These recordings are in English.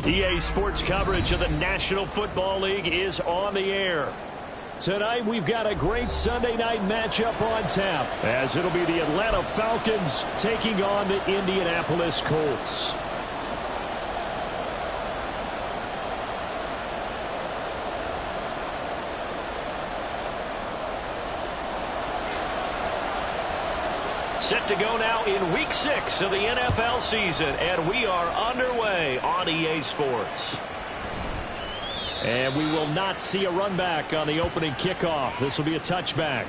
EA Sports coverage of the National Football League is on the air. Tonight we've got a great Sunday night matchup on tap, as it'll be the Atlanta Falcons taking on the Indianapolis Colts. Set to go now in Week 6 of the NFL season, and we are underway on EA Sports. And we will not see a run back on the opening kickoff. This will be a touchback.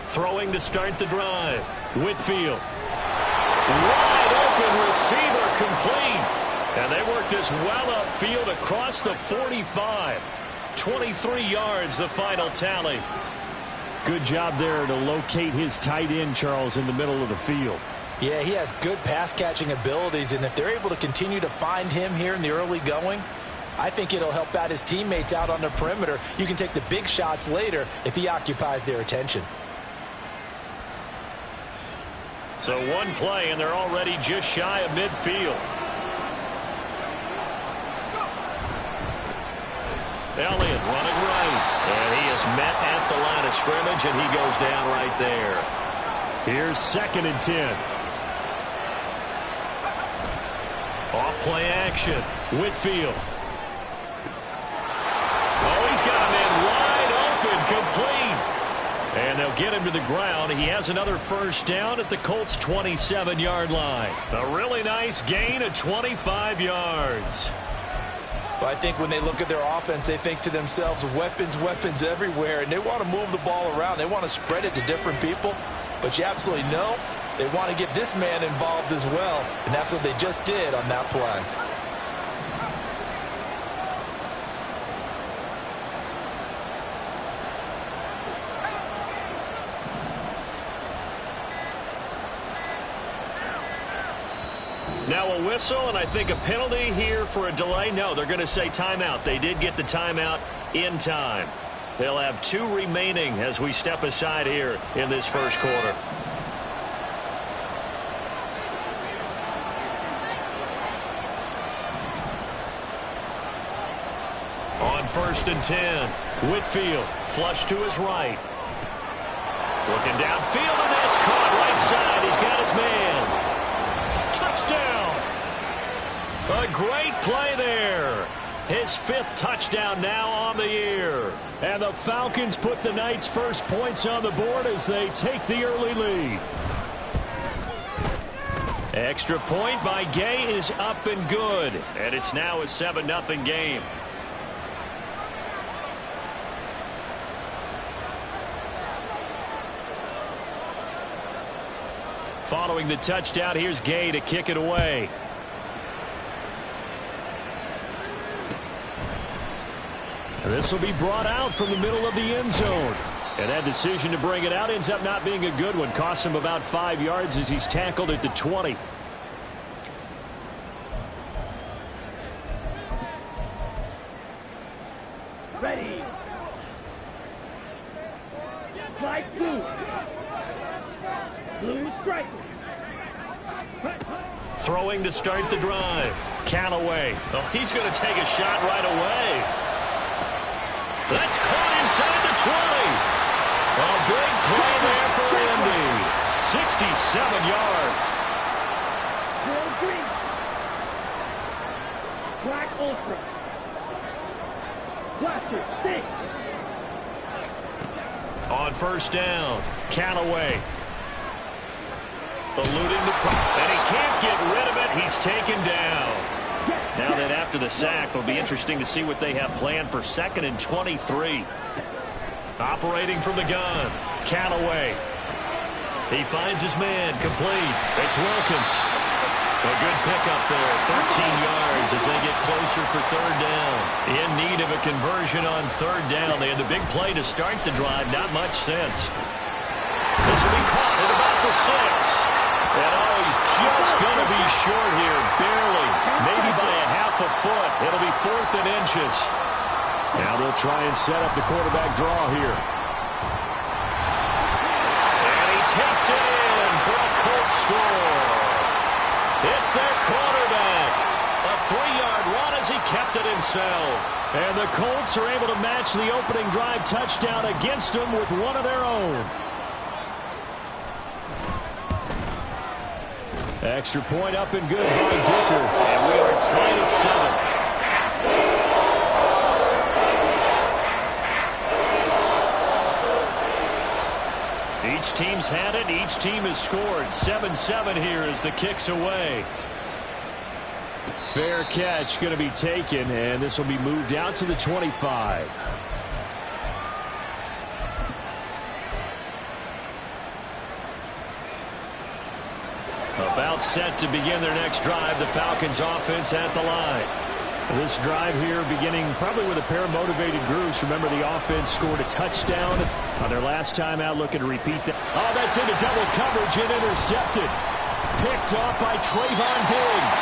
Throwing to start the drive. Whitfield. Wide open receiver complete. And they work this well upfield across the 45. 23 yards the final tally. Good job there to locate his tight end, Charles, in the middle of the field. Yeah, he has good pass catching abilities, and if they're able to continue to find him here in the early going, I think it'll help out his teammates out on the perimeter. You can take the big shots later if he occupies their attention. So one play, and they're already just shy of midfield. Elliott running right. And he is met at the line of scrimmage, and he goes down right there. Here's 2nd and 10. Off-play action. Whitfield. Oh, he's got him in wide open, complete. And they'll get him to the ground. He has another first down at the Colts' 27-yard line. A really nice gain of 25 yards. Well, I think when they look at their offense, they think to themselves, weapons, weapons everywhere, and they want to move the ball around. They want to spread it to different people, but you absolutely know they want to get this man involved as well, and that's what they just did on that play. Now a whistle, and I think a penalty here for a delay. No, they're going to say timeout. They did get the timeout in time. They'll have 2 remaining as we step aside here in this first quarter. On 1st and 10, Whitfield flush to his right. Looking downfield, and that's caught right side. He's got his man. Touchdown. A great play there. His 5th touchdown now on the year. And the Falcons put the night's first points on the board as they take the early lead. Extra point by Gay is up and good. And it's now a 7-0 game. Following the touchdown, here's Gay to kick it away. This will be brought out from the middle of the end zone. And that decision to bring it out ends up not being a good one. Costs him about 5 yards as he's tackled at the 20. Ready. Like blue. Blue strike. Throwing to start the drive. Callaway. Oh, he's going to take a shot right away. That's caught inside the 20. A big play there for Indy. 67 yards. Green. Black Ultra. Blaster, 6. On 1st down, Callaway. Eluding the prop, and he can't get rid of it. He's taken down. Now that after the sack, it'll be interesting to see what they have planned for 2nd and 23. Operating from the gun, Callaway. He finds his man, complete. It's Wilkins. A good pickup there, 13 yards as they get closer for third down. In need of a conversion on third down. They had the big play to start the drive, not much sense. This will be caught at about the 6. And he's just going to be short here, barely, maybe by a half a foot. It'll be 4th and inches. Now they'll try and set up the quarterback draw here. And he takes it in for a Colts score. It's their quarterback. A 3-yard run as he kept it himself. And the Colts are able to match the opening drive touchdown against them with one of their own. Extra point up and good by Dicker. And we are tied at 7. Each team's had it. Each team has scored. 7-7 here as the kick's away. Fair catch going to be taken, and this will be moved out to the 25. About set to begin their next drive. The Falcons offense at the line. This drive here beginning probably with a pair of motivated groups. Remember, the offense scored a touchdown on their last time out, looking to repeat that. Oh, that's into double coverage and intercepted. Picked off by Trayvon Diggs.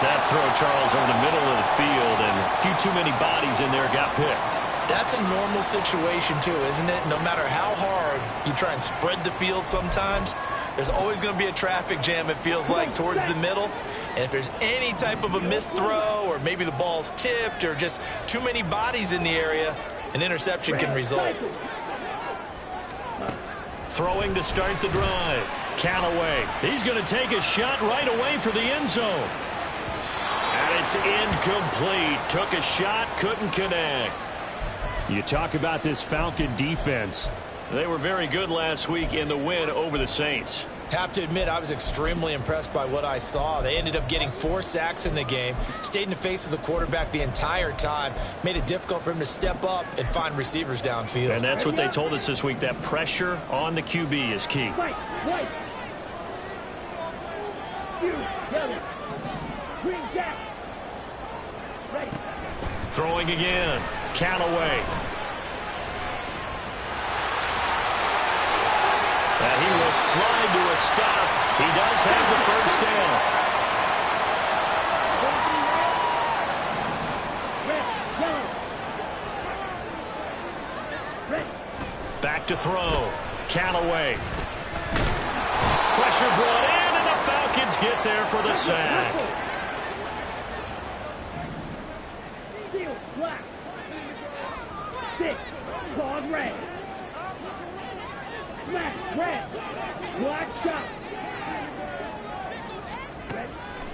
That throw, Charles, over the middle of the field, and a few too many bodies in there got picked. That's a normal situation, too, isn't it? No matter how hard you try and spread the field sometimes, there's always going to be a traffic jam, it feels like, towards the middle. And if there's any type of a missed throw or maybe the ball's tipped or just too many bodies in the area, an interception can result. Throwing to start the drive. Callaway. He's going to take a shot right away for the end zone. And it's incomplete. Took a shot, couldn't connect. You talk about this Falcon defense. They were very good last week in the win over the Saints. Have to admit, I was extremely impressed by what I saw. They ended up getting 4 sacks in the game, stayed in the face of the quarterback the entire time, made it difficult for him to step up and find receivers downfield. And that's what they told us this week, that pressure on the QB is key. Throwing again. Callaway. And he will slide to a stop. He does have the first down. Back to throw. Callaway. Pressure brought in, and the Falcons get there for the sack.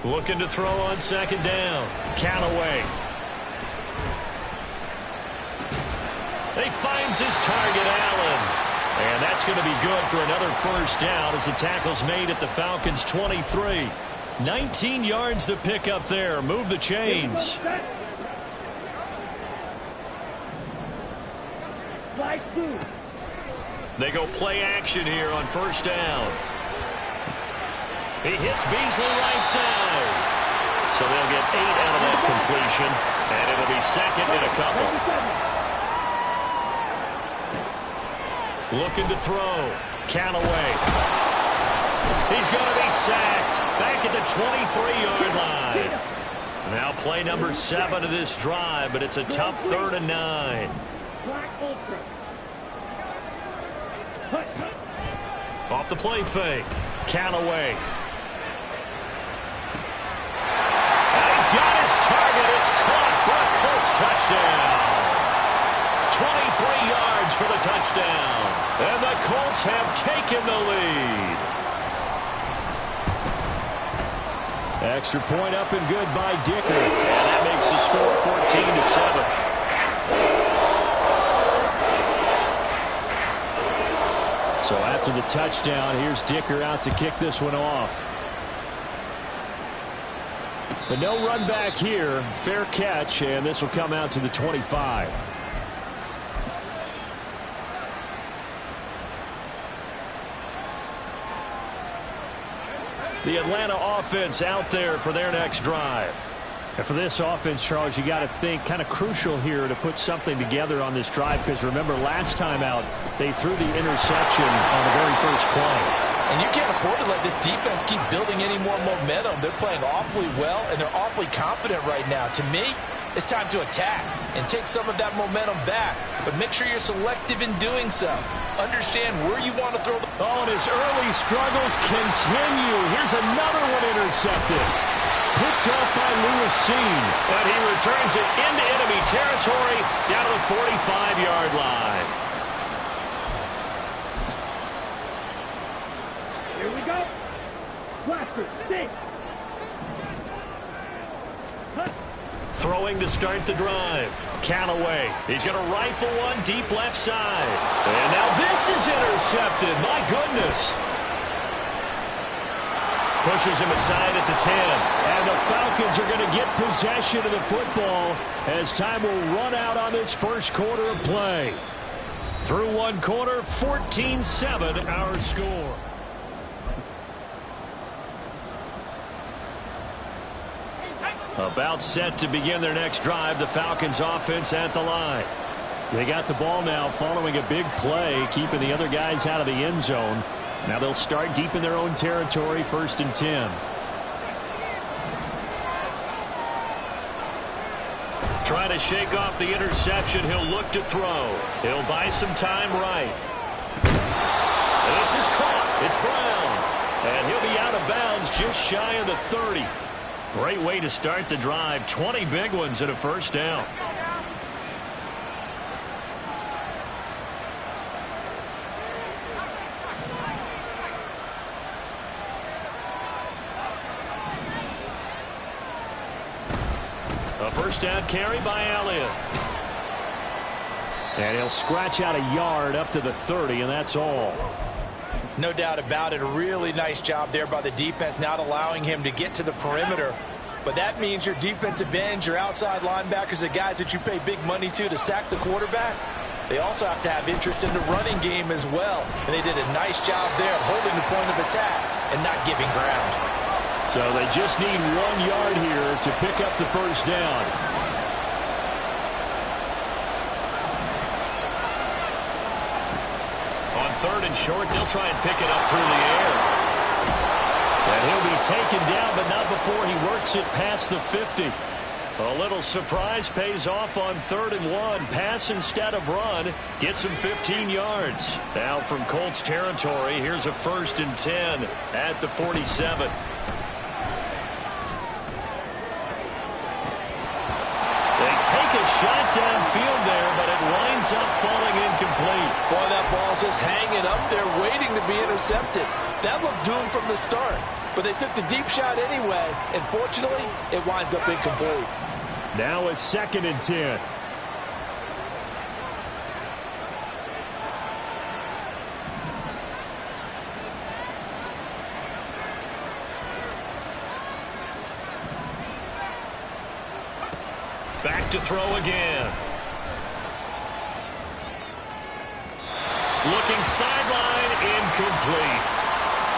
Looking to throw on second down. Callaway. He finds his target, Allen. And that's going to be good for another first down as the tackle's made at the Falcons' 23. 19 yards to pick up there. Move the chains. They go play action here on first down. He hits Beasley right side. So they'll get 8 out of that completion, and it'll be second and a couple. Looking to throw. Callaway. He's going to be sacked. Back at the 23-yard line. Now play number 7 of this drive, but it's a tough 3rd and 9. Off the play fake. Callaway. And he's got his target. It's caught for a Colts touchdown. 23 yards for the touchdown. And the Colts have taken the lead. Extra point up and good by Dicker. And that makes the score 14-7. So after the touchdown, here's Dicker out to kick this one off. But no run back here. Fair catch, and this will come out to the 25. The Atlanta offense out there for their next drive. And for this offense, Charles, you got to think kind of crucial here to put something together on this drive, because remember last time out they threw the interception on the very first play. And you can't afford to let this defense keep building any more momentum. They're playing awfully well, and they're awfully confident right now. To me, it's time to attack and take some of that momentum back, but make sure you're selective in doing so. Understand where you want to throw the ball. And his early struggles continue. Here's another one intercepted. Picked up by Lewis. And he returns it into enemy territory down to the 45-yard line. Here we go. Blaster, 6. Throwing to start the drive. Callaway. He's going to rifle one deep left side. And now this is intercepted. My goodness. Pushes him aside at the 10. And the Falcons are going to get possession of the football as time will run out on this first quarter of play. Through one quarter, 14-7 our score. About set to begin their next drive, the Falcons offense at the line. They got the ball now following a big play, keeping the other guys out of the end zone. Now they'll start deep in their own territory, 1st and 10. Trying to shake off the interception. He'll look to throw. He'll buy some time right. This is caught. It's Brown. And he'll be out of bounds just shy of the 30. Great way to start the drive. 20 big ones and a first down. A first down carry by Elliott. And he'll scratch out a yard up to the 30, and that's all. No doubt about it. A really nice job there by the defense, not allowing him to get to the perimeter. But that means your defensive ends, your outside linebackers, the guys that you pay big money to sack the quarterback, they also have to have interest in the running game as well. And they did a nice job there of holding the point of attack and not giving ground. So they just need 1 yard here to pick up the first down. On 3rd and short, they'll try and pick it up through the air. And he'll be taken down, but not before he works it past the 50. A little surprise pays off on 3rd and 1. Pass instead of run. Gets him 15 yards. Now from Colts territory, here's a 1st and 10 at the 47. They take a shot downfield there, but it winds up falling incomplete. Boy, that ball's just hanging up there waiting to be intercepted. That looked doomed from the start, but they took the deep shot anyway, and fortunately, it winds up incomplete. Now a 2nd and 10. Back to throw again. Looking sideline, incomplete.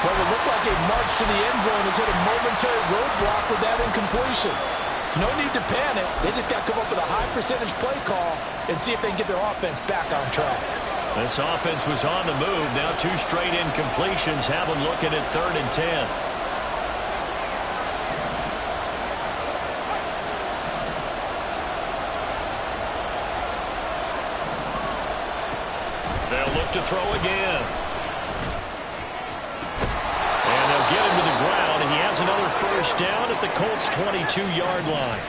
Well, it looked like a march to the end zone has hit a momentary roadblock with that incompletion. No need to panic. They just got to come up with a high percentage play call and see if they can get their offense back on track. This offense was on the move. Now 2 straight incompletions have them looking at 3rd and 10. They'll look to throw again. And they'll get him to the ground, and he has another first down at the Colts' 22-yard line.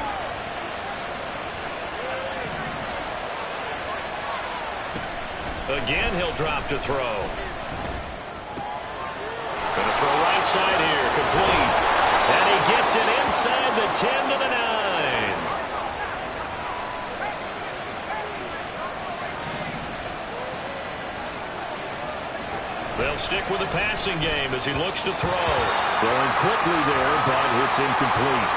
Again, he'll drop to throw. Going to throw right side here, complete. And he gets it inside the 10 to the 9. They'll stick with the passing game as he looks to throw. Throwing quickly there, but it's incomplete.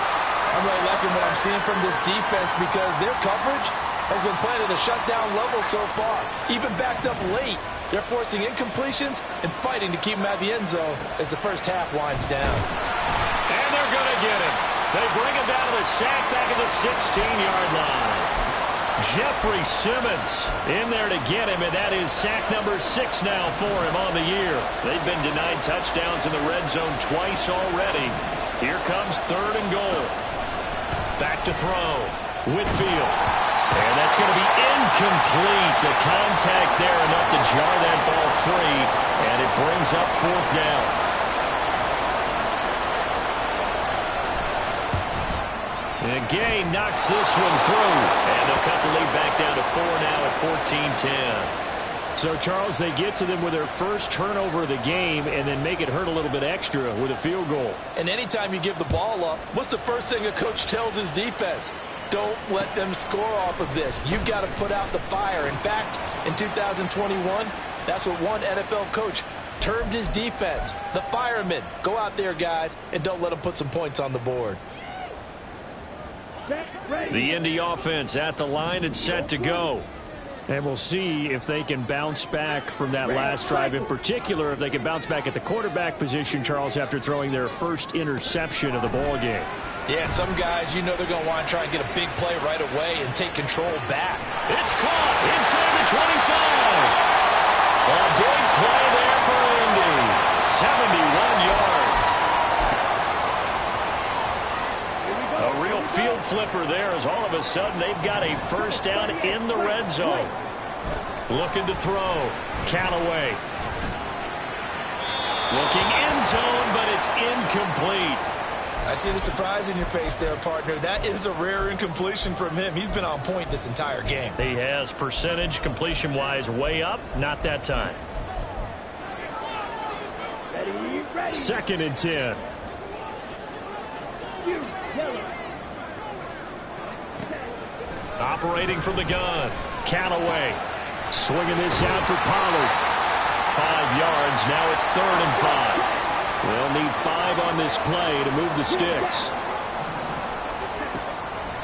I'm really liking what I'm seeing from this defense because their coverage has been playing at a shutdown level so far. Even backed up late, they're forcing incompletions and fighting to keep them out of the end zone as the first half winds down. And they're going to get him. They bring him down to the sack back at the 16-yard line. Jeffrey Simmons in there to get him, and that is sack number 6 now for him on the year. They've been denied touchdowns in the red zone twice already. Here comes 3rd and goal. Back to throw. Whitfield. And that's going to be incomplete. The contact there enough to jar that ball free, and it brings up 4th down. And Gay knocks this one through, and they'll cut the lead back down to 4 now at 14-10. So, Charles, they get to them with their first turnover of the game and then make it hurt a little bit extra with a field goal. And anytime you give the ball up, what's the first thing a coach tells his defense? Don't let them score off of this. You've got to put out the fire. In fact, in 2021, that's what one NFL coach termed his defense, the firemen. Go out there, guys, and don't let them put some points on the board. The Indy offense at the line and set to go. And we'll see if they can bounce back from that last drive. In particular, if they can bounce back at the quarterback position, Charles, after throwing their first interception of the ball game. Yeah, and some guys, you know they're going to want to try and get a big play right away and take control back. It's caught inside the 25. A big play there for Indy. 71 yards. A real field flipper there as all of a sudden they've got a first down in the red zone. Looking to throw. Callaway. Looking end zone, but it's incomplete. I see the surprise in your face there, partner. That is a rare incompletion from him. He's been on point this entire game. He has percentage completion-wise way up. Not that time. Ready. 2nd and 10. Operating from the gun. Callaway. Swinging this out for Pollard. 5 yards. Now it's 3rd and 5. They'll need 5 on this play to move the sticks.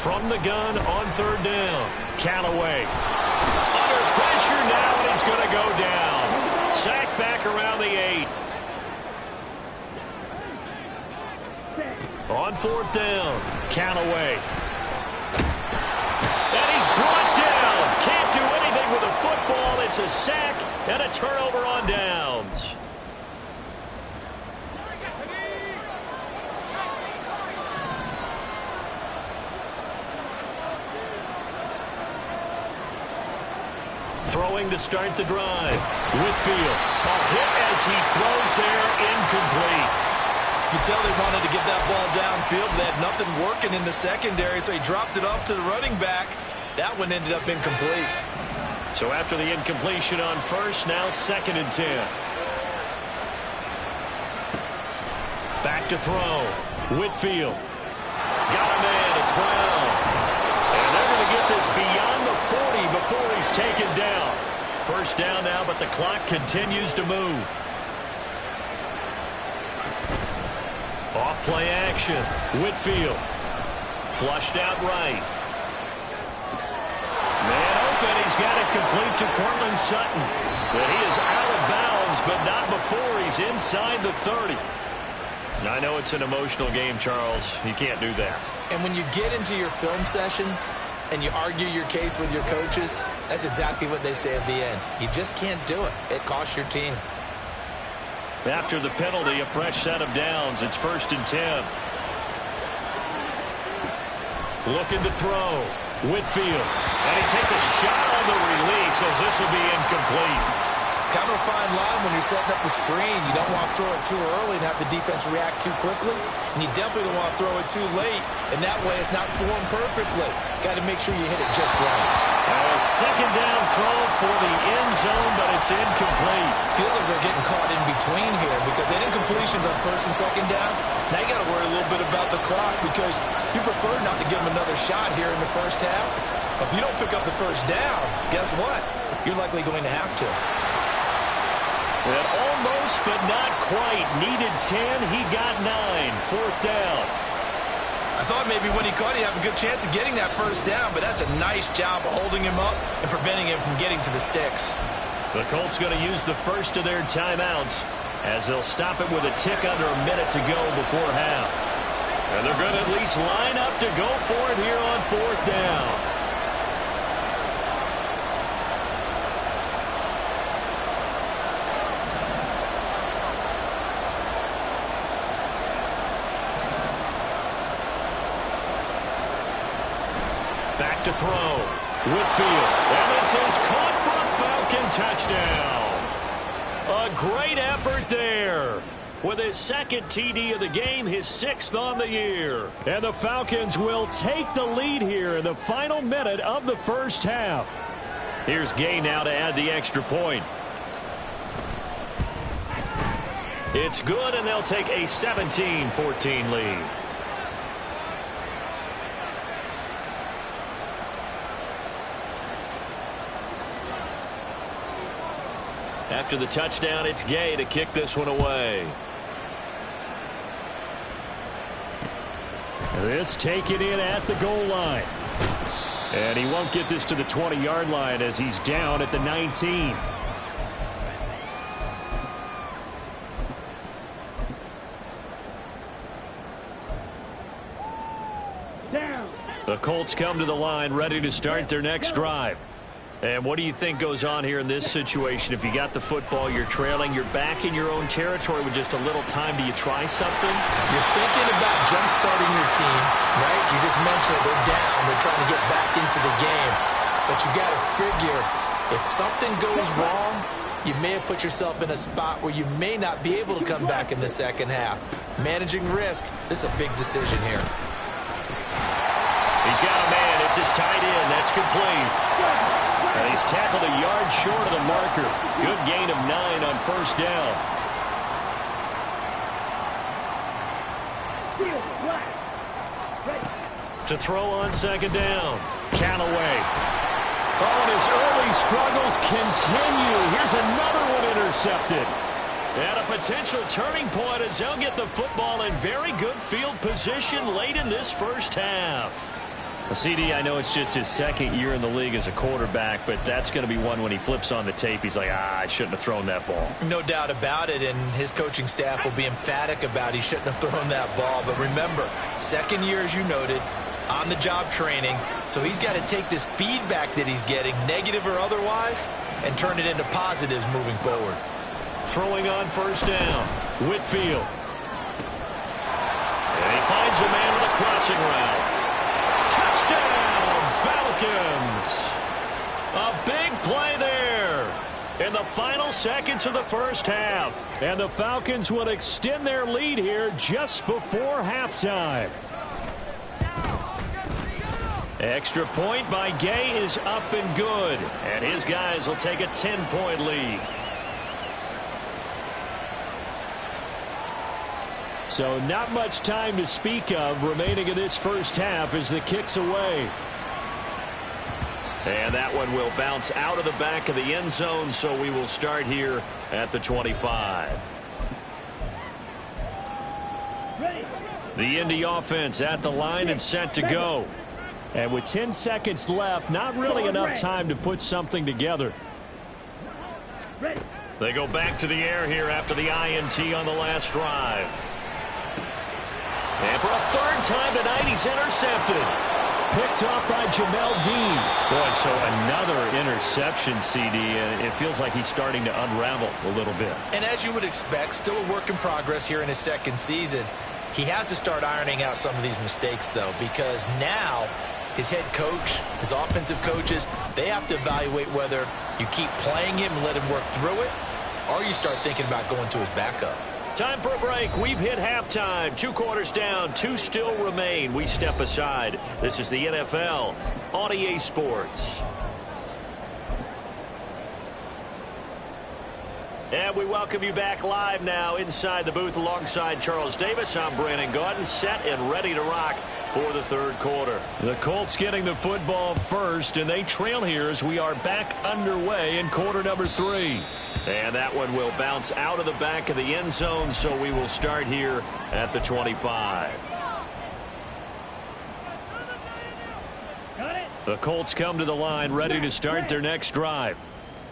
From the gun on 3rd down. Callaway. Under pressure now, and he's going to go down. Sack back around the 8. On 4th down. Callaway. And he's brought down. Can't do anything with a football. It's a sack and a turnover on downs. Throwing to start the drive. Whitfield. A hit as he throws there, incomplete. You can tell they wanted to get that ball downfield. They had nothing working in the secondary, so he dropped it off to the running back. That one ended up incomplete. So after the incompletion on first, now 2nd and 10. Back to throw. Whitfield. Got a man. It's Brown. And they're going to get this beyond the 40 before he's taken down. First down now, but the clock continues to move. Off play action. Whitfield. Flushed out right. Man open. He's got it complete to Cortland Sutton. But he is out of bounds, but not before he's inside the 30. Now, I know it's an emotional game, Charles. You can't do that. And when you get into your film sessions and you argue your case with your coaches, that's exactly what they say at the end. You just can't do it. It costs your team. After the penalty, a fresh set of downs. It's 1st and 10. Looking to throw. Whitfield. And he takes a shot on the release as this will be incomplete. Kind of a fine line when you're setting up the screen. You don't want to throw it too early and have the defense react too quickly. And you definitely don't want to throw it too late. And that way it's not formed perfectly. Got to make sure you hit it just right. A 2nd down throw for the end zone, but it's incomplete. Feels like they're getting caught in between here because they had incompletions on 1st and 2nd down. Now you got to worry a little bit about the clock because you prefer not to give them another shot here in the first half. If you don't pick up the first down, guess what? You're likely going to have to. And almost, but not quite. Needed 10. He got 9. 4th down. I thought maybe when he caught it, he'd have a good chance of getting that first down, but that's a nice job of holding him up and preventing him from getting to the sticks. The Colts going to use the first of their timeouts as they'll stop it with a tick under a minute to go before half. And they're going to at least line up to go for it here on 4th down. Back to throw. Whitfield. And this is caught for a Falcon touchdown. A great effort there. With his second TD of the game, his 6th on the year. And the Falcons will take the lead here in the final minute of the first half. Here's Gay now to add the extra point. It's good, and they'll take a 17-14 lead. After the touchdown, it's Gay to kick this one away. This taken in at the goal line. And he won't get this to the 20-yard line as he's down at the 19. Down. The Colts come to the line ready to start their next drive. And what do you think goes on here in this situation? If you got the football, you're trailing, you're back in your own territory with just a little time. Do you try something? You're thinking about jump-starting your team, right? You just mentioned it. They're down. They're trying to get back into the game. But you got to figure, if something goes wrong, you may have put yourself in a spot where you may not be able to come back in the second half. Managing risk, this is a big decision here. He's got a man. It's his tight end. That's complete. And he's tackled a yard short of the marker. Good gain of 9 on first down. To throw on second down. Callaway. Oh, and his early struggles continue. Here's another one intercepted. And a potential turning point as they'll get the football in very good field position late in this first half. CD, I know it's just his second year in the league as a quarterback, but that's going to be one when he flips on the tape. He's like, I shouldn't have thrown that ball. No doubt about it, and his coaching staff will be emphatic about he shouldn't have thrown that ball. But remember, second year, as you noted, on-the-job training, so he's got to take this feedback that he's getting, negative or otherwise, and turn it into positives moving forward. Throwing on first down, Whitfield. And he finds a man with a crossing route. Touchdown, Falcons! A big play there in the final seconds of the first half. And the Falcons will extend their lead here just before halftime. Extra point by Gay is up and good. And his guys will take a 10-point lead. So not much time to speak of remaining in this first half as the kick's away. And that one will bounce out of the back of the end zone, so we will start here at the 25. The Indy offense at the line and set to go. And with 10 seconds left, not really enough time to put something together. They go back to the air here after the INT on the last drive. And for a third time tonight, he's intercepted. Picked off by Jamel Dean. Boy, so another interception, CD, and it feels like he's starting to unravel a little bit. And as you would expect, still a work in progress here in his second season. He has to start ironing out some of these mistakes, though, because now his head coach, his offensive coaches, they have to evaluate whether you keep playing him and let him work through it, or you start thinking about going to his backup. Time for a break. We've hit halftime. 2 quarters down. 2 still remain. We step aside. This is the NFL on EA Sports. And we welcome you back live now inside the booth alongside Charles Davis. I'm Brandon Gaudin, set and ready to rock for the third quarter. The Colts getting the football first, and they trail here as we are back underway in quarter number 3. And that one will bounce out of the back of the end zone, so we will start here at the 25. The Colts come to the line ready to start their next drive.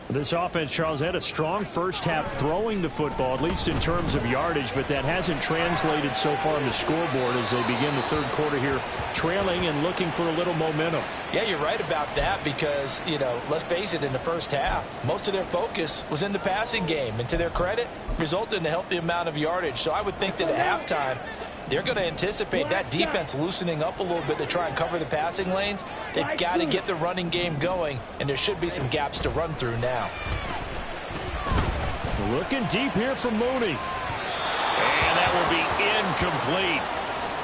This offense, Charles, had a strong first half throwing the football, at least in terms of yardage, but that hasn't translated so far on the scoreboard as they begin the third quarter here trailing and looking for a little momentum. Yeah, you're right about that because, let's face it, in the first half, most of their focus was in the passing game. And to their credit, resulted in a healthy amount of yardage. So I would think that at halftime, they're going to anticipate that defense loosening up a little bit to try and cover the passing lanes. They've got to get the running game going, and there should be some gaps to run through now. Looking deep here for Mooney. And that will be incomplete.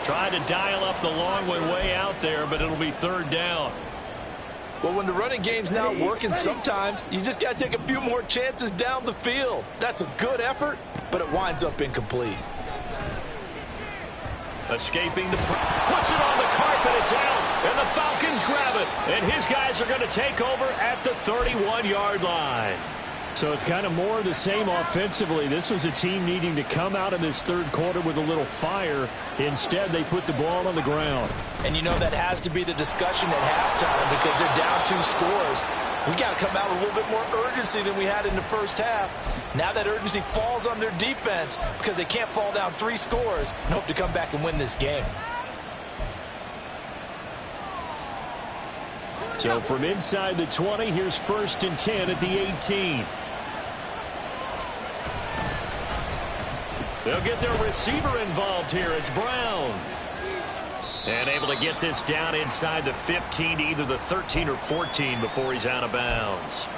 Tried to dial up the long one way out there, but it'll be third down. Well, when the running game's not working, sometimes you just got to take a few more chances down the field. That's a good effort, but it winds up incomplete. Escaping the puts it on the carpet. It's out, and the Falcons grab it. And his guys are going to take over at the 31-yard line. So it's kind of more of the same offensively. This was a team needing to come out of this third quarter with a little fire. Instead, they put the ball on the ground. And that has to be the discussion at halftime because they're down 2 scores. We got to come out with a little bit more urgency than we had in the first half. Now that urgency falls on their defense because they can't fall down 3 scores and hope to come back and win this game. So from inside the 20, here's 1st and 10 at the 18. They'll get their receiver involved here. It's Brown. And able to get this down inside the 15 to either the 13 or 14 before he's out of bounds.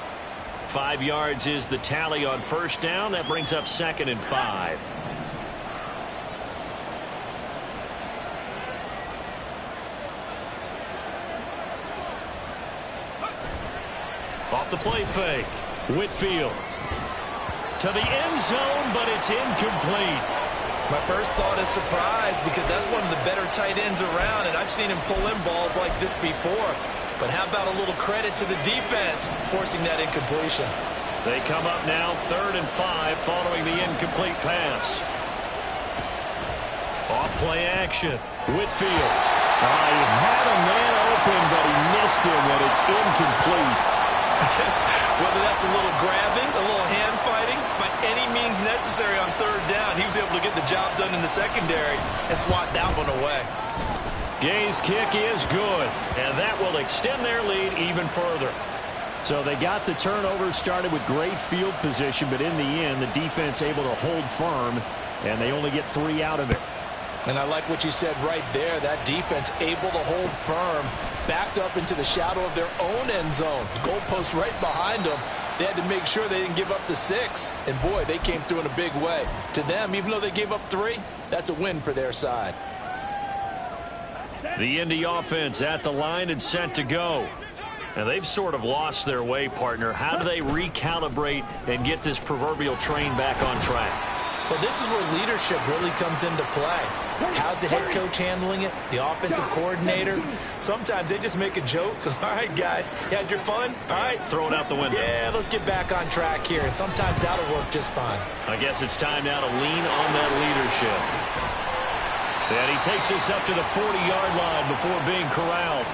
5 yards is the tally on first down. That brings up 2nd and 5. Off the play fake. Whitfield to the end zone, but it's incomplete. My first thought is surprise because that's one of the better tight ends around, and I've seen him pull in balls like this before. But how about a little credit to the defense forcing that incompletion? They come up now 3rd and 5 following the incomplete pass. Off play action. Whitfield. He had a man open, but he missed him, and it's incomplete. Whether that's a little grabbing, a little hand fighting, by any means necessary on 3rd down, he was able to get the job done in the secondary and swat that one away. Gay's kick is good, and that will extend their lead even further. So they got the turnover started with great field position, but in the end, the defense able to hold firm, and they only get 3 out of it. And I like what you said right there. That defense able to hold firm, backed up into the shadow of their own end zone. The goalpost right behind them. They had to make sure they didn't give up the 6. And, boy, they came through in a big way. To them, even though they gave up 3, that's a win for their side. The Indy offense at the line and set to go. And they've sort of lost their way, partner. How do they recalibrate and get this proverbial train back on track? Well, this is where leadership really comes into play. How's the head coach handling it? The offensive coordinator? Sometimes they just make a joke. All right, guys, you had your fun? All right. Throw it out the window. Yeah, let's get back on track here. And sometimes that'll work just fine. I guess it's time now to lean on that leadership. And he takes us up to the 40-yard line before being corralled.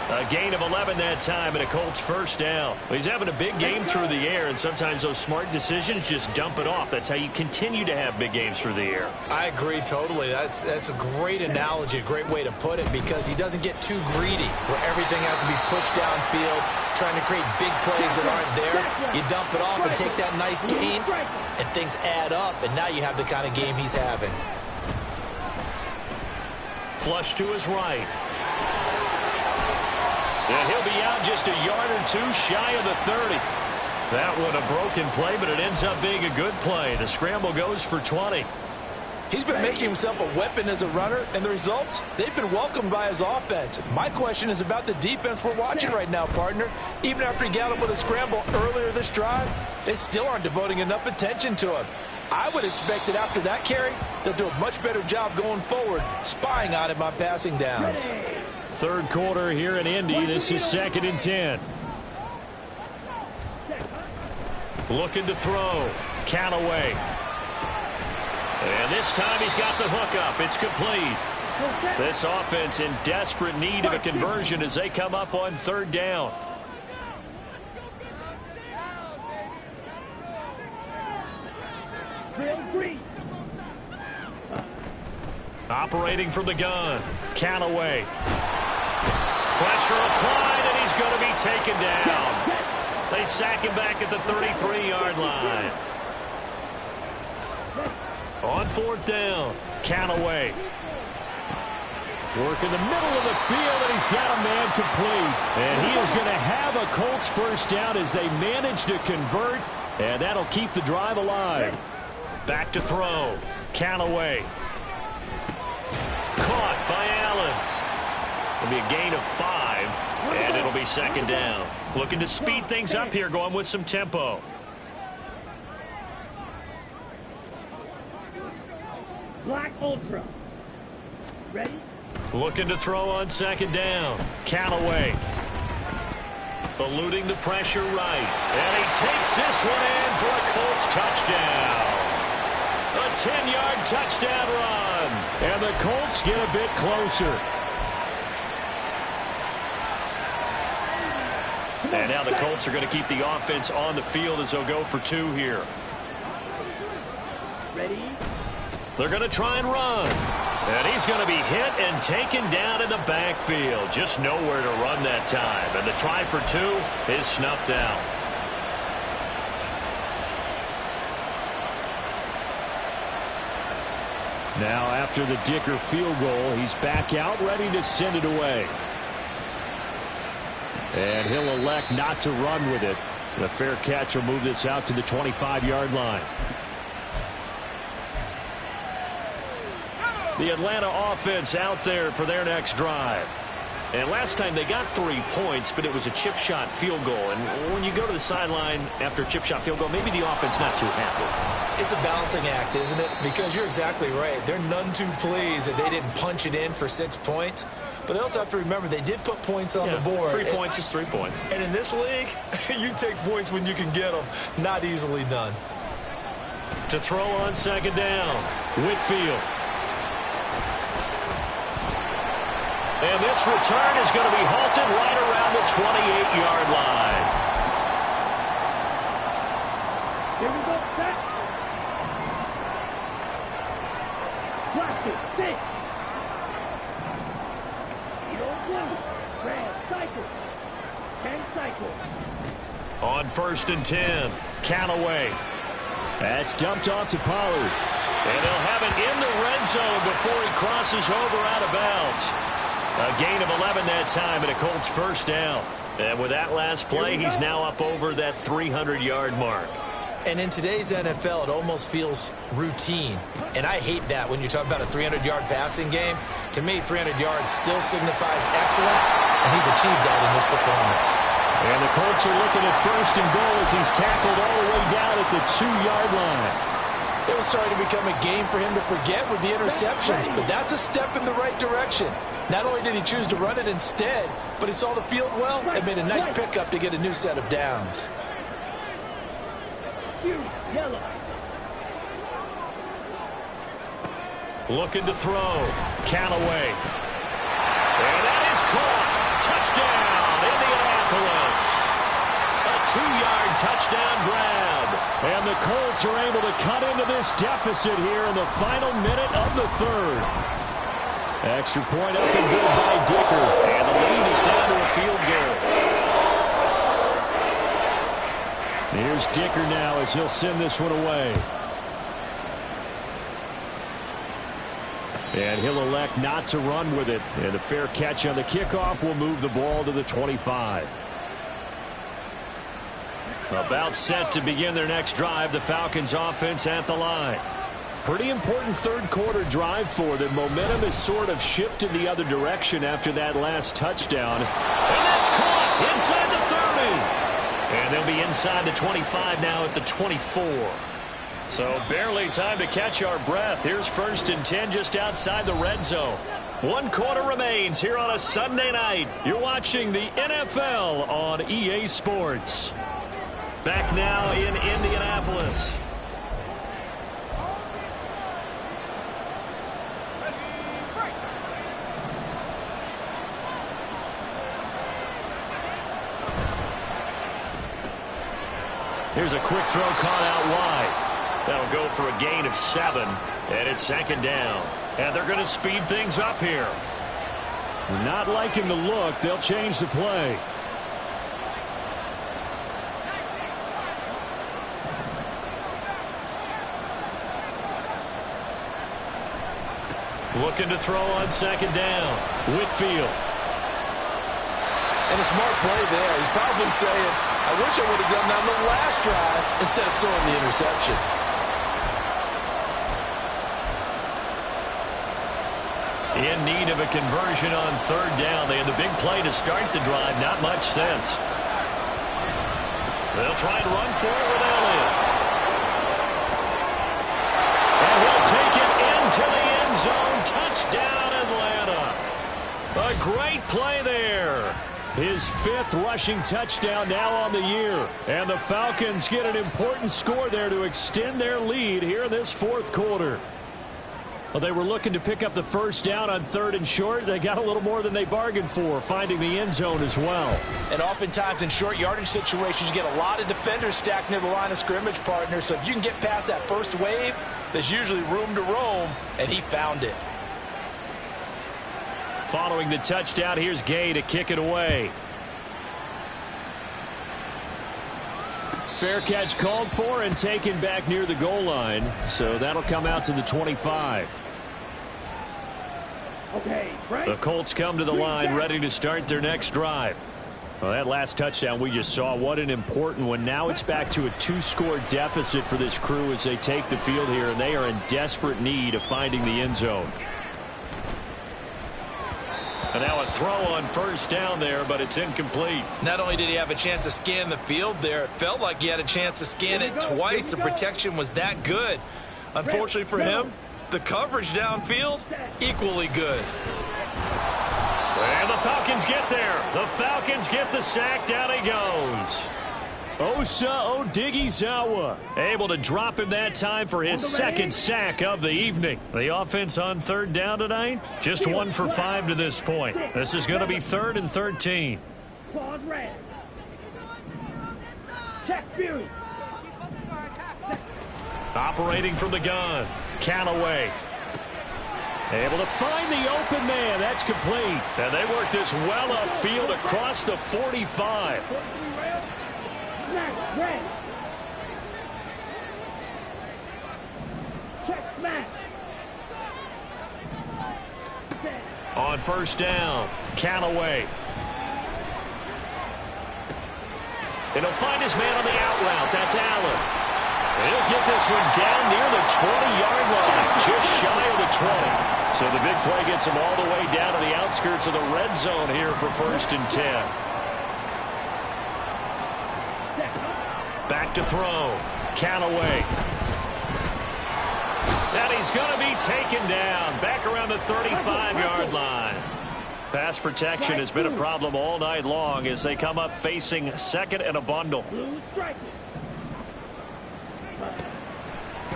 A gain of 11 that time and a Colts first down. Well, he's having a big game through the air, and sometimes those smart decisions just dump it off. That's how you continue to have big games through the air. I agree totally. That's a great analogy, a great way to put it, because he doesn't get too greedy where everything has to be pushed downfield, trying to create big plays that aren't there. You dump it off and take that nice gain, and things add up, and now you have the kind of game he's having. Flush to his right. And he'll be out just a yard or 2 shy of the 30. That one a broken play, but it ends up being a good play. The scramble goes for 20. He's been making himself a weapon as a runner, and the results, they've been welcomed by his offense. My question is about the defense we're watching right now, partner. Even after he got him with a scramble earlier this drive, they still aren't devoting enough attention to him. I would expect that after that carry, they'll do a much better job going forward, spying on him on passing downs. Third quarter here in Indy. This is 2nd and 10. Looking to throw. Callaway. And this time he's got the hook up. It's complete. This offense in desperate need of a conversion as they come up on 3rd down. Drill green. Operating from the gun. Callaway. Pressure applied, and he's going to be taken down. They sack him back at the 33-yard line. On fourth down, Callaway. Work in the middle of the field, and he's got a man complete. And he is going to have a Colts first down as they manage to convert, and that'll keep the drive alive. Back to throw. Callaway. Caught by Allen. It'll be a gain of 5, and it'll be second down. Looking to speed things up here, going with some tempo. Black Ultra. Ready? Looking to throw on second down. Callaway. Eluding the pressure right. And he takes this one in for a Colts touchdown. A 10-yard touchdown run. And the Colts get a bit closer. And now the Colts are going to keep the offense on the field as they'll go for 2 here. Ready? They're going to try and run. And he's going to be hit and taken down in the backfield. Just nowhere to run that time. And the try for 2 is snuffed out. Now after the Dicker field goal, he's back out ready to send it away. And he'll elect not to run with it. The fair catch will move this out to the 25-yard line. The Atlanta offense out there for their next drive. And last time they got 3 points, but it was a chip shot field goal. And when you go to the sideline after a chip shot field goal, maybe the offense not too happy. It's a balancing act, isn't it? Because you're exactly right. They're none too pleased that they didn't punch it in for 6 points. But they also have to remember they did put points on the board. 3 points is 3 points. And in this league, you take points when you can get them. Not easily done. To throw on second down, Whitfield. And this return is going to be halted right around the 28-yard line. Here we go, set. Blaster, 6. Blue. Red, cycle. 10 cycle. On 1st and 10, Callaway. That's dumped off to Pollard. And they'll have it in the red zone before he crosses over out of bounds. A gain of 11 that time and a Colts first down. And with that last play, he's now up over that 300-yard mark. And in today's NFL, it almost feels routine. And I hate that when you talk about a 300-yard passing game. To me, 300 yards still signifies excellence, and he's achieved that in this performance. And the Colts are looking at 1st and goal as he's tackled all the way down at the 2-yard line. It was starting to become a game for him to forget with the interceptions, but that's a step in the right direction. Not only did he choose to run it instead, but he saw the field well and made a nice pickup to get a new set of downs. Yellow. Looking to throw. Callaway. And that is caught. Touchdown, Indianapolis. A 2-yard touchdown grab. And the Colts are able to cut into this deficit here in the final minute of the 3rd. Extra point up and good by Dicker. And the lead is down to a field goal. Here's Dicker now as he'll send this one away. And he'll elect not to run with it. And a fair catch on the kickoff will move the ball to the 25. About set to begin their next drive, the Falcons offense at the line. Pretty important 3rd quarter drive for them. Momentum has sort of shifted the other direction after that last touchdown. And that's caught inside the 30. And they'll be inside the 25 now at the 24. So barely time to catch our breath. Here's 1st and 10 just outside the red zone. 1 quarter remains here on a Sunday night. You're watching the NFL on EA Sports. Back now in Indianapolis. Here's a quick throw caught out wide. That'll go for a gain of 7, and it's second down. And they're going to speed things up here. Not liking the look. They'll change the play. Looking to throw on second down. Whitfield. And a smart play there. He's probably saying, I wish I would have done that on the last drive instead of throwing the interception. In need of a conversion on third down. They had the big play to start the drive. Not much sense. They'll try and run for it with Elliott. And he'll take it into the end zone. Touchdown, Atlanta. A great play there. His 5th rushing touchdown now on the year. And the Falcons get an important score there to extend their lead here in this 4th quarter. Well, they were looking to pick up the first down on 3rd and short. They got a little more than they bargained for, finding the end zone as well. And oftentimes in short yardage situations, you get a lot of defenders stacked near the line of scrimmage, partner. So if you can get past that first wave, there's usually room to roam, and he found it. Following the touchdown, here's Gay to kick it away. Fair catch called for and taken back near the goal line. So that'll come out to the 25. Okay, right. The Colts come to the line ready to start their next drive. Well, that last touchdown we just saw, what an important one. Now it's back to a 2-score deficit for this crew as they take the field here, and they are in desperate need of finding the end zone. And now a throw on first down there, but it's incomplete. Not only did he have a chance to scan the field there, it felt like he had a chance to scan it twice. The protection was that good. Unfortunately for him, the coverage downfield, equally good. And the Falcons get there. The Falcons get the sack. Down he goes. Osa Odighizuwa able to drop him that time for his 2nd sack of the evening. The offense on 3rd down tonight, just 1 for 5 to this point. This is going to be 3rd and 13. Claude red. Check Fury. Operating from the gun. Canaway. Able to find the open man. That's complete. And they work this well upfield across the 45. Smash red. Check smash. On first down, Canaway. And he'll find his man on the out route. That's Allen. And he'll get this one down near the 20-yard line, just shy of the 20. So the big play gets him all the way down to the outskirts of the red zone here for 1st and 10. Back to throw. Canaway. And he's going to be taken down. Back around the 35-yard line. Pass protection has been a problem all night long as they come up facing 2nd and a bundle.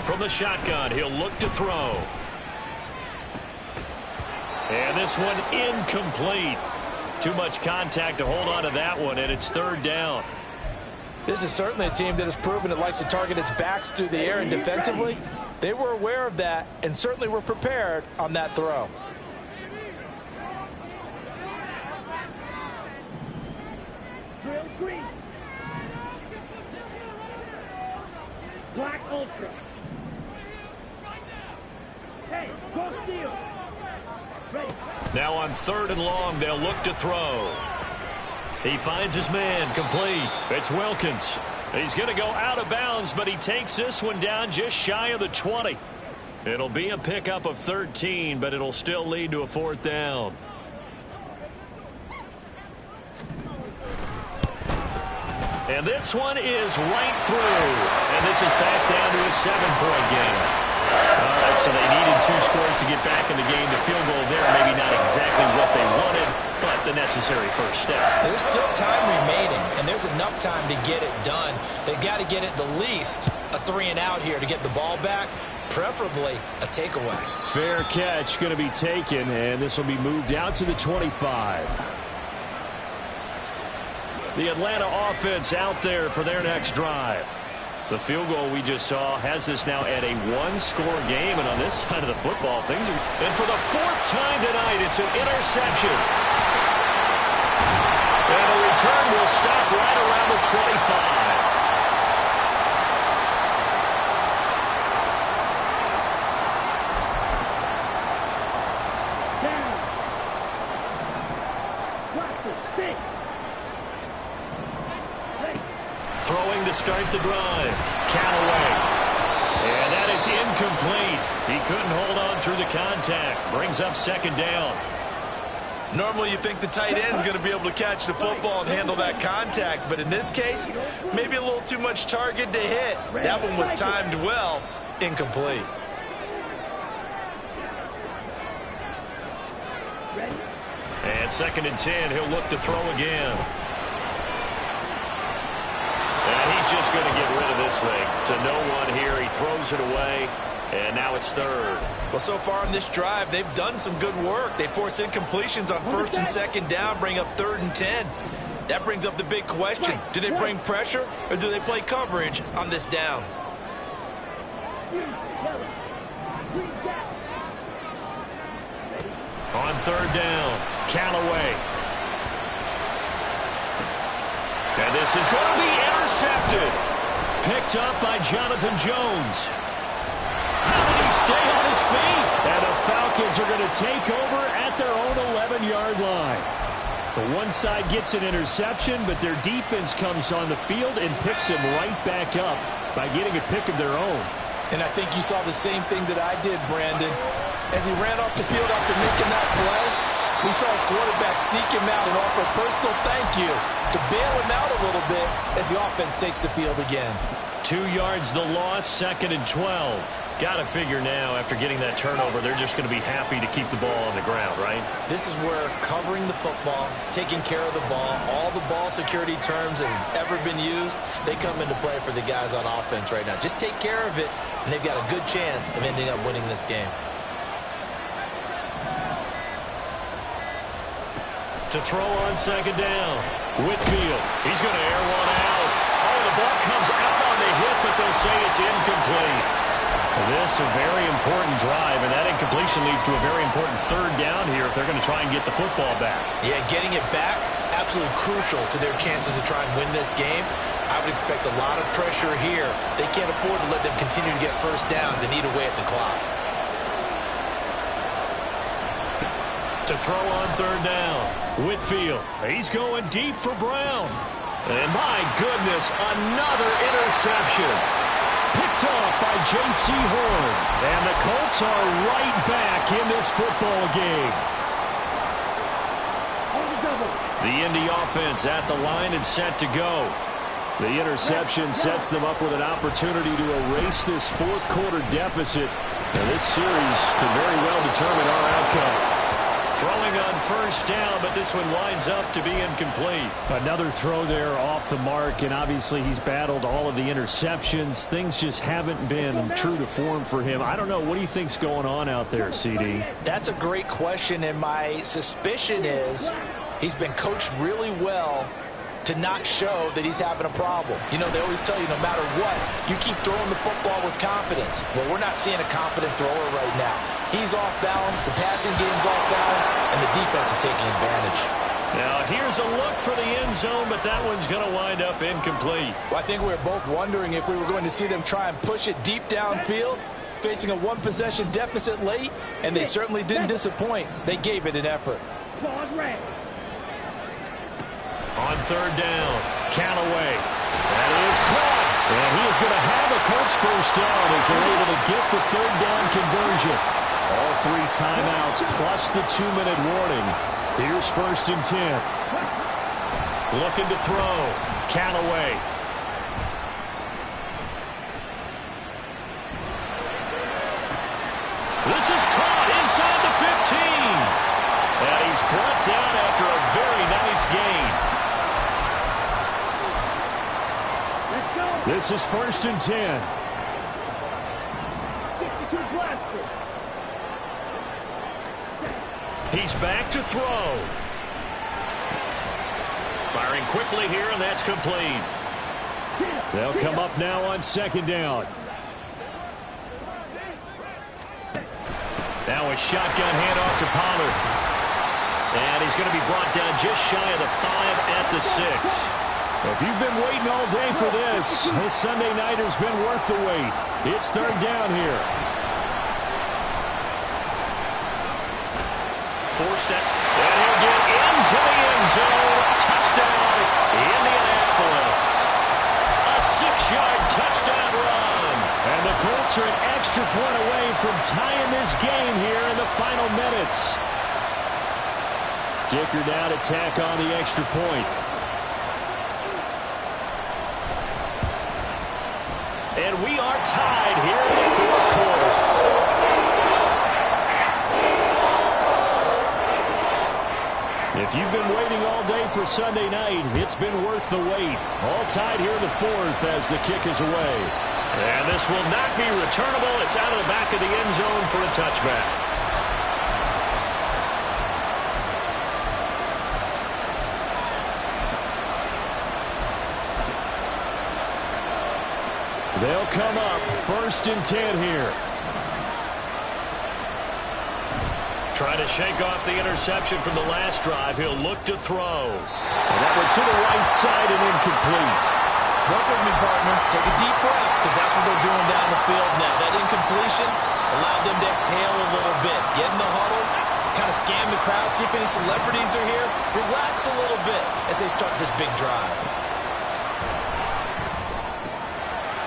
From the shotgun, he'll look to throw. And this one incomplete. Too much contact to hold on to that one, and it's 3rd down. This is certainly a team that has proven it likes to target its backs through the air, and defensively, they were aware of that and certainly were prepared on that throw. Real green. Black Ultra. Hey, go steal. Ready. Now on 3rd and long, they'll look to throw. He finds his man, complete. It's Wilkins. He's going to go out of bounds, but he takes this one down just shy of the 20. It'll be a pickup of 13, but it'll still lead to a 4th down. And this one is right through. And this is back down to a 7-point game. All right, so they needed 2 scores to get back in the game. The field goal there, maybe not exactly what they wanted, but the necessary first step. There's still time remaining, and there's enough time to get it done. They've got to get it the least a 3-and-out here to get the ball back, preferably a takeaway. Fair catch going to be taken, and this will be moved out to the 25. The Atlanta offense out there for their next drive. The field goal we just saw has us now at a one-score game, and on this side of the football, things are... And for the fourth time tonight, it's an interception. And the return will stop right around the 25. Throwing to start the drive. Callaway. And that is incomplete. He couldn't hold on through the contact. Brings up second down. Normally you think the tight end's going to be able to catch the football and handle that contact, but in this case, maybe a little too much target to hit. That one was timed well. Incomplete. And 2nd and 10, he'll look to throw again. And he's just going to get rid of this thing. To no one here. He throws it away. And now it's 3rd. Well, so far in this drive, they've done some good work. They force incompletions on 1st and 2nd down, bring up 3rd and 10. That brings up the big question. Do they bring pressure or do they play coverage on this down? On 3rd down, Callaway. And this is going to be intercepted. Picked up by Jonathan Jones. How did he stay on his feet? And the Falcons are going to take over at their own 11-yard line. The one side gets an interception, but their defense comes on the field and picks him right back up by getting a pick of their own. And I think you saw the same thing that I did, Brandon. As he ran off the field after making that play, we saw his quarterback seek him out and offer a personal thank you to bail him out a little bit as the offense takes the field again. 2 yards the loss, 2nd and 12. Got to figure now, after getting that turnover, they're just going to be happy to keep the ball on the ground, right? This is where covering the football, taking care of the ball, all the ball security terms that have ever been used, they come into play for the guys on offense right now. Just take care of it, and they've got a good chance of ending up winning this game. To throw on 2nd down. Whitfield, he's going to air one out. Oh, the ball comes out on the hit, but they'll say it's incomplete. This a very important drive, and that incompletion leads to a very important 3rd down here if they're going to try and get the football back. Yeah, getting it back, absolutely crucial to their chances to try and win this game. I would expect a lot of pressure here. They can't afford to let them continue to get first downs and eat away at the clock. To throw on 3rd down. Whitfield, he's going deep for Brown. And my goodness, another interception. Picked off by J.C. Horn. And the Colts are right back in this football game. The Indy offense at the line and set to go. The interception sets them up with an opportunity to erase this 4th quarter deficit. And this series could very well determine our outcome. Throwing on 1st down, but this one winds up to be incomplete. Another throw there off the mark, and obviously he's battled all of the interceptions. Things just haven't been true to form for him. I don't know. What do you think's going on out there, CD? That's a great question, and my suspicion is he's been coached really well to not show that he's having a problem. You know, they always tell you no matter what, you keep throwing the football with confidence. Well, we're not seeing a confident thrower right now. He's off balance, the passing game's off balance, and the defense is taking advantage. Now, here's a look for the end zone, but that one's going to wind up incomplete. Well, I think we were both wondering if we were going to see them try and push it deep downfield, facing a one-possession deficit late, and they certainly didn't disappoint. They gave it an effort. On 3rd down, Callaway. That is caught. And he is going to have a Colts first down as they're able to get the 3rd down conversion. All 3 timeouts plus the 2-minute warning. Here's 1st and 10. Looking to throw. Callaway. This is caught inside the 15. And he's brought down after a very nice gain. This is 1st and 10. He's back to throw. Firing quickly here, and that's complete. They'll come up now on second down. Now a shotgun handoff to Pollard. And he's going to be brought down just shy of the 5 at the 6. If you've been waiting all day for this Sunday nighter's been worth the wait. It's third down here. Forced it. And he'll get into the end zone. Touchdown, Indianapolis. A 6-yard touchdown run. And the Colts are an extra point away from tying this game here in the final minutes. Dicker down to tack on the extra point. And we are tied here in the fourth quarter. If you've been waiting all day for Sunday night, it's been worth the wait. All tied here in the fourth as the kick is away. And this will not be returnable. It's out of the back of the end zone for a touchback. They'll come up first and 10 here. Trying to shake off the interception from the last drive. He'll look to throw. And that one to the right side and incomplete. Work with me, partner. Take a deep breath, because that's what they're doing down the field now. That incompletion allowed them to exhale a little bit. Get in the huddle, kind of scan the crowd, see if any celebrities are here. Relax a little bit as they start this big drive.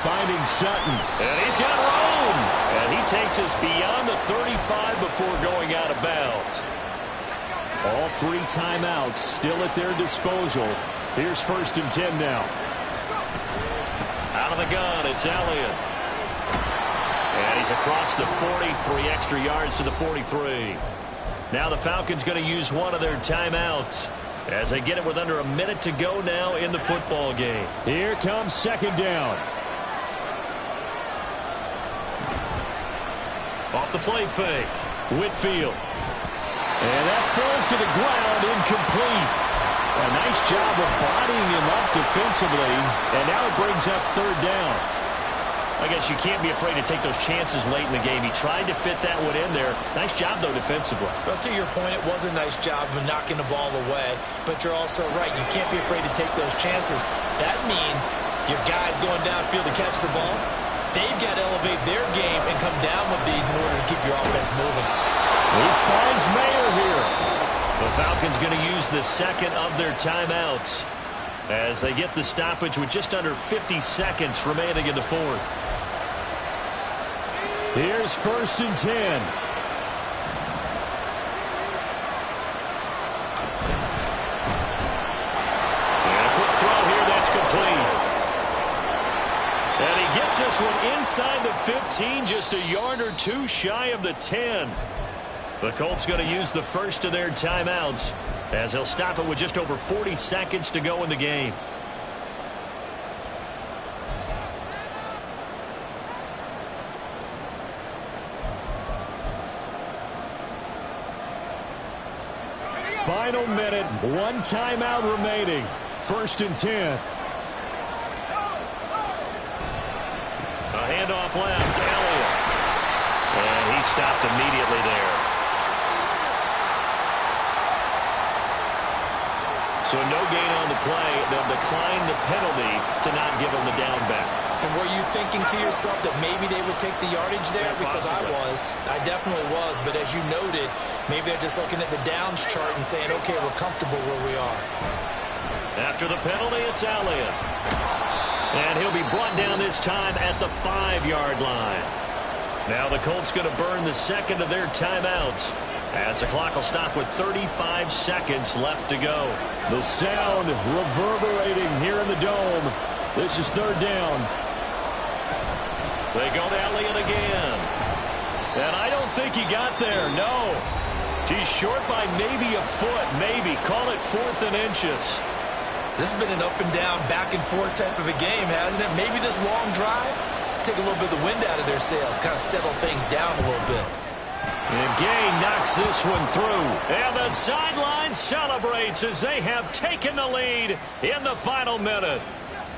Finding Sutton. And he's got room. And he takes us beyond the 35 before going out of bounds. All 3 timeouts still at their disposal. Here's first and 10 now. Out of the gun, it's Elliott. And he's across the 43 extra yards to the 43. Now the Falcons going to use one of their timeouts as they get it with under a minute to go now in the football game. Here comes second down. Off the play fake, Whitfield. And that falls to the ground, incomplete. A nice job of bodying him up defensively, and now it brings up third down. I guess you can't be afraid to take those chances late in the game. He tried to fit that one in there. Nice job, though, defensively. Well, to your point, it was a nice job of knocking the ball away, but you're also right. You can't be afraid to take those chances. That means your guys going downfield to catch the ball, they've got to elevate their game and come down with these in order to keep your offense moving. He finds Mayer here. The Falcons going to use the second of their timeouts as they get the stoppage with just under 50 seconds remaining in the fourth. Here's first and 10. And a quick throw here that's complete. And he gets this one inside the 15, just a yard or two shy of the 10. The Colts going to use the first of their timeouts as they'll stop it with just over 40 seconds to go in the game. Final minute, 1 timeout remaining. First and 10. A handoff left, Elliott. And he stopped immediately there. So no gain on the play. They'll decline the penalty to not give him the down back. And were you thinking to yourself that maybe they would take the yardage there? Yeah, because possibly. I definitely was. But as you noted, maybe they're just looking at the downs chart and saying, okay, we're comfortable where we are. After the penalty, it's Elliott. And he'll be brought down this time at the 5-yard line. Now the Colts going to burn the second of their timeouts as the clock will stop with 35 seconds left to go. The sound reverberating here in the dome. This is third down. They go to Elliott again. And I don't think he got there, no. He's short by maybe a foot, maybe. Call it 4th and inches. This has been an up and down, back and forth type of a game, hasn't it? Maybe this long drive, take a little bit of the wind out of their sails, kind of settle things down a little bit. And Gay knocks this one through. And the sideline celebrates as they have taken the lead in the final minute.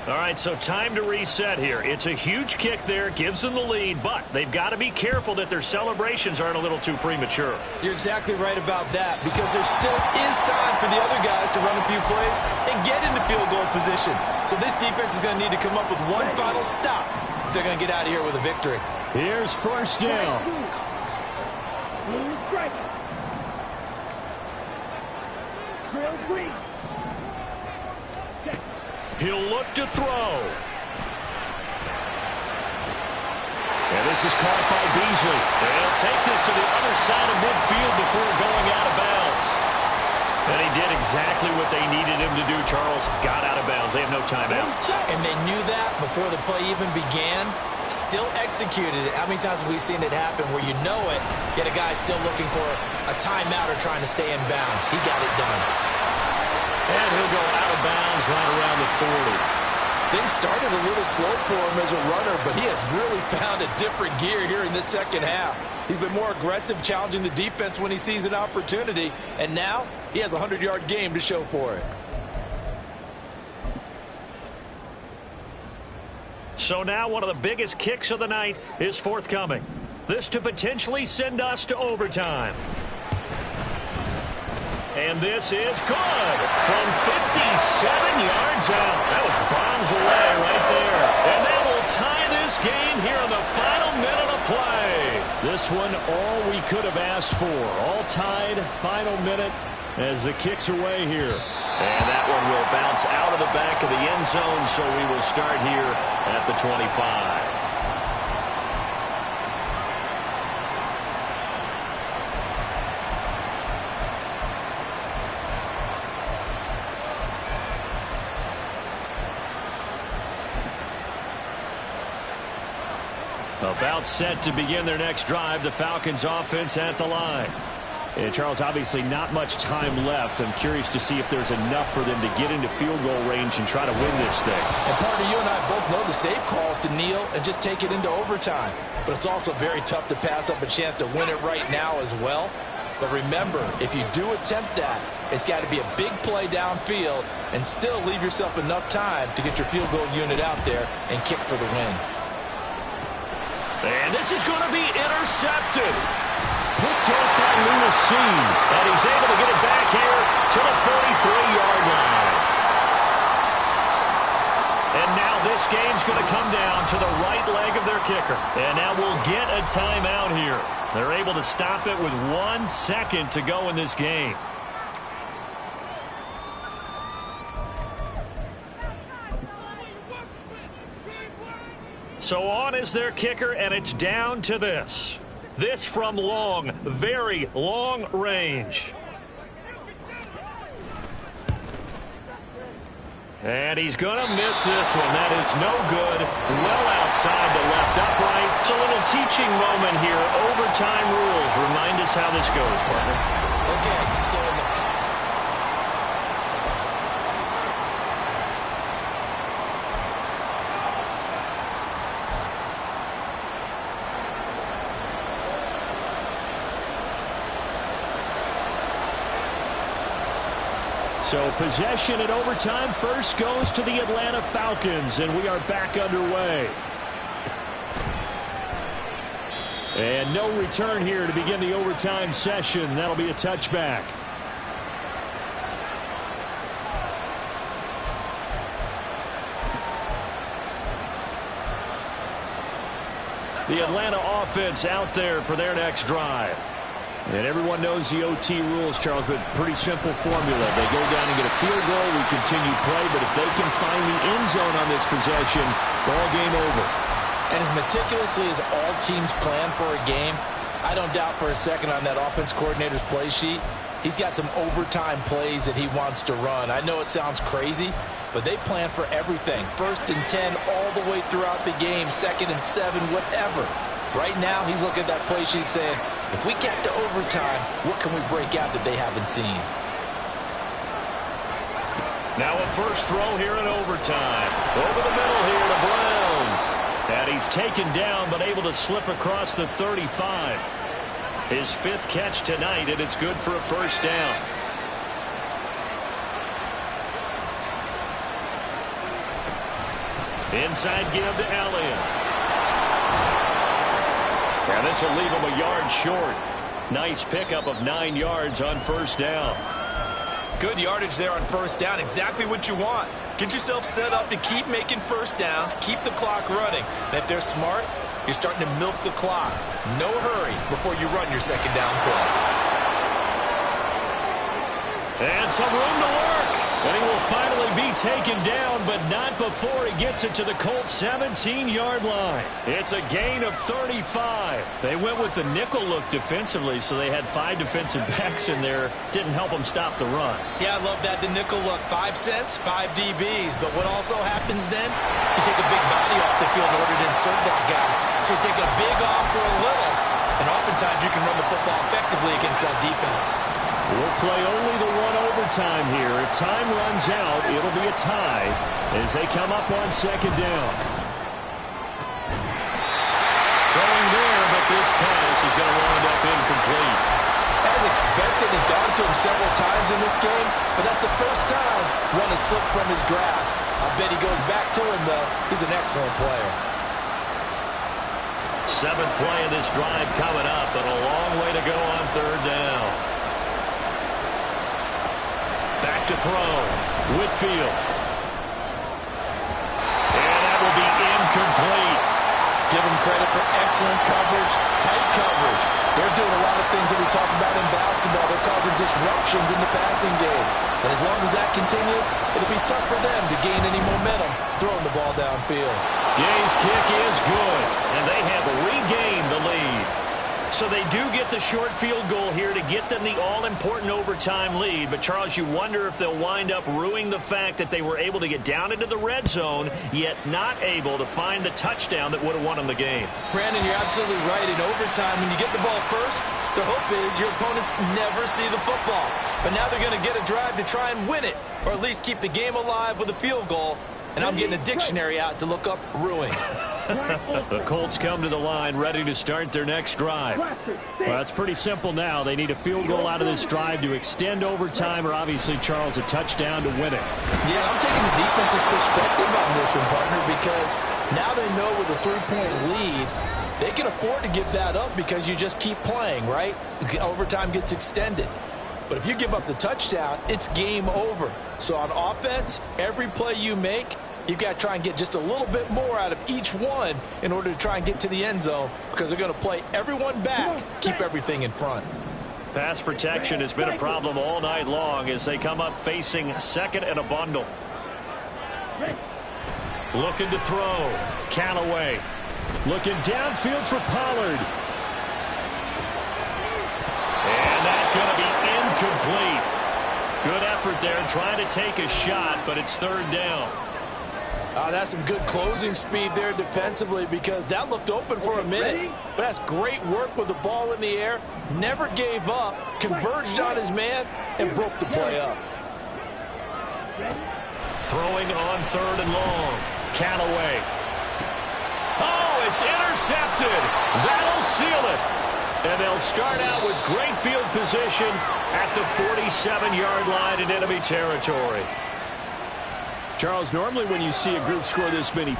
All right, so time to reset here. It's a huge kick there, gives them the lead, but they've got to be careful that their celebrations aren't a little too premature. You're exactly right about that, because there still is time for the other guys to run a few plays and get into field goal position. So this defense is going to need to come up with one final stop if they're going to get out of here with a victory. Here's first down. Blue strike. Drill green. He'll look to throw. And this is caught by Beasley. They'll take this to the other side of midfield before going out of bounds. And he did exactly what they needed him to do, Charles. Got out of bounds. They have no timeouts. And they knew that before the play even began. Still executed it. How many times have we seen it happen where you know it, yet a guy's still looking for a timeout or trying to stay in bounds? He got it done. And he'll go out of bounds right around the 40. Things started a little slow for him as a runner, but he has really found a different gear here in this second half. He's been more aggressive, challenging the defense when he sees an opportunity, and now he has a 100-yard game to show for it. So now one of the biggest kicks of the night is forthcoming. This to potentially send us to overtime. And this is good from 57 yards out. That was bombs away right there. And that will tie this game here in the final minute of play. This one, all we could have asked for. All tied, final minute as the kick's away here. And that one will bounce out of the back of the end zone, so we will start here at the 25. About set to begin their next drive, the Falcons offense at the line. And Charles, obviously not much time left. I'm curious to see if there's enough for them to get into field goal range and try to win this thing. And partner, you and I both know the safe calls to kneel and just take it into overtime. But it's also very tough to pass up a chance to win it right now as well. But remember, if you do attempt that, it's got to be a big play downfield and still leave yourself enough time to get your field goal unit out there and kick for the win. And this is going to be intercepted. Picked up by Lewis. And he's able to get it back here to the 43-yard line. And now this game's going to come down to the right leg of their kicker. And now we'll get a timeout here. They're able to stop it with 1 second to go in this game. So on is their kicker, and it's down to this. This from long, very long range. And he's going to miss this one. That is no good. Well outside the left upright. It's a little teaching moment here. Overtime rules. Remind us how this goes, partner. Okay, so in the past, So possession in overtime first goes to the Atlanta Falcons, and we are back underway. And no return here to begin the overtime session. That'll be a touchback. The Atlanta offense out there for their next drive. And everyone knows the OT rules, Charles, but pretty simple formula. They go down and get a field goal, we continue play, but if they can find the end zone on this possession, ball game over. and as meticulously as all teams plan for a game, I don't doubt for a second on that offense coordinator's play sheet, he's got some overtime plays that he wants to run. I know it sounds crazy, but they plan for everything. 1st and 10 all the way throughout the game, 2nd and 7, whatever. Right now, he's looking at that play sheet saying, if we get to overtime, what can we break out that they haven't seen? Now a first throw here in overtime. Over the middle here to Brown. And he's taken down, but able to slip across the 35. His 5th catch tonight, and it's good for a first down. Inside give to Elliott. And this will leave him a yard short. Nice pickup of 9 yards on first down. Good yardage there on first down. Exactly what you want. Get yourself set up to keep making first downs, keep the clock running. And if they're smart, you're starting to milk the clock. No hurry before you run your second down play. And some room to work. And he will finally be taken down, but not before he gets it to the Colts' 17-yard line. It's a gain of 35. They went with the nickel look defensively, so they had 5 defensive backs in there. Didn't help them stop the run. Yeah, I love that, the nickel look. 5 cents, 5 DBs. But what also happens then, you take a big body off the field in order to insert that guy. So you take a big off for a little, and oftentimes you can run the football effectively against that defense. We'll play only the one overtime here. If time runs out, it'll be a tie as they come up on second down. Throwing there, but this pass is going to wind up incomplete. As expected, he's gone to him several times in this game, but that's the first time one has slipped from his grasp. I bet he goes back to him, though. He's an excellent player. 7th play of this drive coming up, but a long way to go on third down. Back to throw. Whitfield. And that will be incomplete. Give him credit for excellent coverage, tight coverage. They're doing a lot of things that we talk about in basketball. They're causing disruptions in the passing game. And as long as that continues, it'll be tough for them to gain any momentum throwing the ball downfield. Gay's kick is good, and they have regained the lead. So they do get the short field goal here to get them the all-important overtime lead. But, Charles, you wonder if they'll wind up ruining the fact that they were able to get down into the red zone, yet not able to find the touchdown that would have won them the game. Brandon, you're absolutely right. In overtime, when you get the ball first, the hope is your opponents never see the football. But now they're going to get a drive to try and win it, or at least keep the game alive with a field goal. And I'm getting a dictionary out to look up ruin. The Colts come to the line ready to start their next drive. Well, it's pretty simple now. They need a field goal out of this drive to extend overtime, or obviously, Charles, a touchdown to win it. Yeah, I'm taking the defense's perspective on this one, partner, because now they know with a 3-point lead, they can afford to give that up because you just keep playing, right? Overtime gets extended. But if you give up the touchdown, it's game over. So on offense, every play you make, you've got to try and get just a little bit more out of each one in order to try and get to the end zone, because they're going to play everyone back, keep everything in front. Pass protection has been a problem all night long as they come up facing second and a bundle. Looking to throw. Callaway. Looking downfield for Pollard. And that's going to be incomplete. Good effort there trying to take a shot, but it's third down. That's some good closing speed there defensively, because that looked open for a minute. But that's great work with the ball in the air. Never gave up, converged on his man, and broke the play up. Throwing on third and long. Callaway. Oh, it's intercepted. That'll seal it. And they'll start out with great field position at the 47-yard line in enemy territory. Charles, normally when you see a group score this many